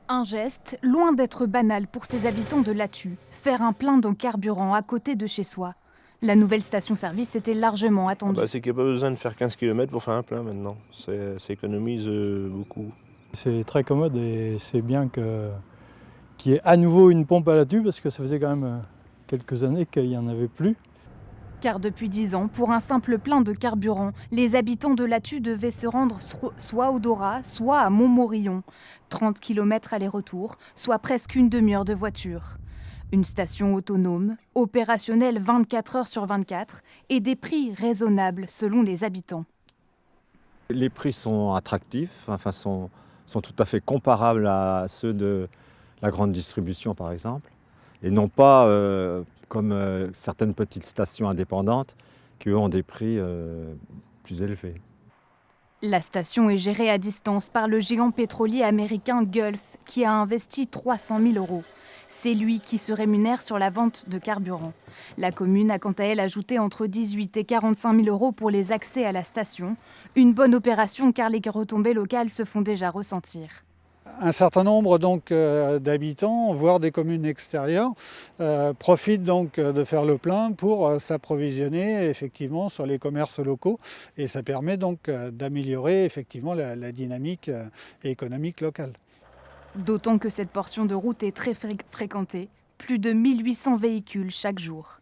Un geste loin d'être banal pour ces habitants de Lathu, faire un plein de carburant à côté de chez soi. La nouvelle station-service était largement attendue. C'est qu'il n'y a pas besoin de faire 15 km pour faire un plein maintenant. Ça économise beaucoup. C'est très commode et c'est bien qu'il y ait à nouveau une pompe à Lathu parce que ça faisait quand même quelques années qu'il n'y en avait plus. Car depuis 10 ans, pour un simple plein de carburant, les habitants de Lathu devaient se rendre soit au Dora, soit à Montmorillon. 30 km aller-retour, soit presque une demi-heure de voiture. Une station autonome, opérationnelle 24 heures sur 24 et des prix raisonnables selon les habitants. Les prix sont attractifs, sont tout à fait comparables à ceux de la grande distribution par exemple, et non pas comme certaines petites stations indépendantes qui eux, ont des prix plus élevés. La station est gérée à distance par le géant pétrolier américain Gulf, qui a investi 300 000 €. C'est lui qui se rémunère sur la vente de carburant. La commune a quant à elle ajouté entre 18 et 45 000 € pour les accès à la station. Une bonne opération car les retombées locales se font déjà ressentir. Un certain nombre d'habitants, voire des communes extérieures, profitent donc de faire le plein pour s'approvisionner effectivement sur les commerces locaux et ça permet donc d'améliorer effectivement la dynamique économique locale. D'autant que cette portion de route est très fréquentée, plus de 1800 véhicules chaque jour.